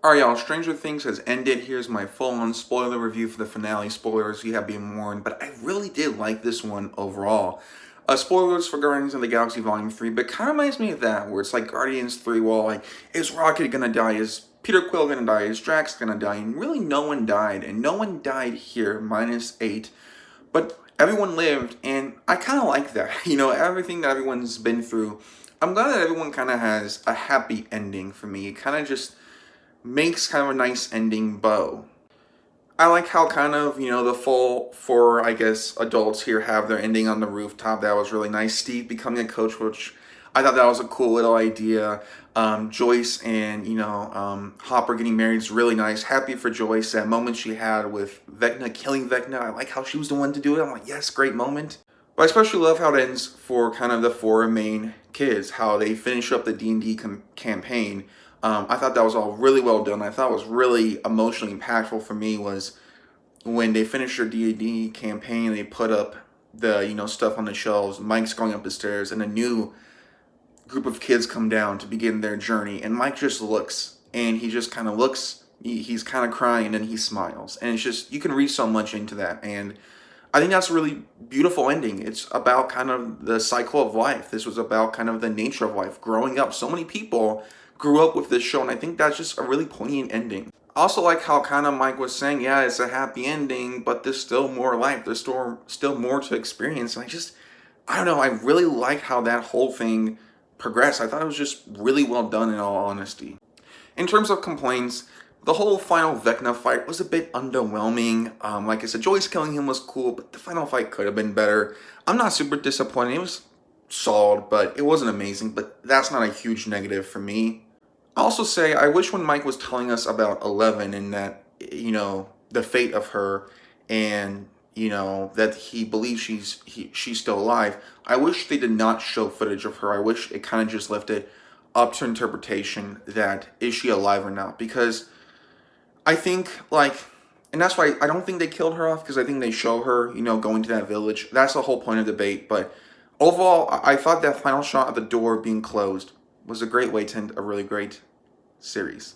Alright, y'all, Stranger Things has ended. Here's my full-on spoiler review for the finale. Spoilers, you have been warned, but I really did like this one overall. Spoilers for Guardians of the Galaxy Volume 3, but kind of reminds me of that, where it's like Guardians 3, well, like, is Rocket gonna die? Is Peter Quill gonna die? Is Drax gonna die? And really no one died, and no one died here, minus 8. But everyone lived, and I kind of like that. You know, everything that everyone's been through, I'm glad that everyone kind of has a happy ending for me. It kind of just makes kind of a nice ending bow. I like how kind of, the full four, I guess, adults here have their ending on the rooftop. That was really nice. Steve becoming a coach, which I thought that was a cool little idea. Joyce and, Hopper getting married is really nice. Happy for Joyce. That moment she had with Vecna, killing Vecna. I like how she was the one to do it. I'm like, yes, great moment. But I especially love how it ends for kind of the four main kids, how they finish up the D&D campaign. I thought that was all really well done. I thought was really emotionally impactful for me was when they finished their D&D campaign, they put up the, stuff on the shelves, Mike's going up the stairs, and a new group of kids come down to begin their journey. And Mike just looks, and he just kind of looks, he's kind of crying, and then he smiles. And it's just, you can read so much into that. And I think that's a really beautiful ending. It's about kind of the cycle of life. This was about kind of the nature of life, growing up. So many people grew up with this show, and I think that's just a really poignant ending. I also like how kind of Mike was saying, yeah, it's a happy ending, but there's still more life. There's still more to experience. And I don't know, I really like how that whole thing progressed. I thought it was just really well done in all honesty. In terms of complaints, the whole final Vecna fight was a bit underwhelming. Like I said, Joyce killing him was cool, but the final fight could have been better. I'm not super disappointed. It was solid, but it wasn't amazing. But that's not a huge negative for me. I also say I wish when Mike was telling us about Eleven and that, the fate of her and, that he believes she's still alive, I wish they did not show footage of her. I wish it kind of just left it up to interpretation that is she alive or not, because I think, and that's why I don't think they killed her off, because I think they show her, going to that village. That's the whole point of debate. But overall, I thought that final shot of the door being closed was a great way to end a really great series.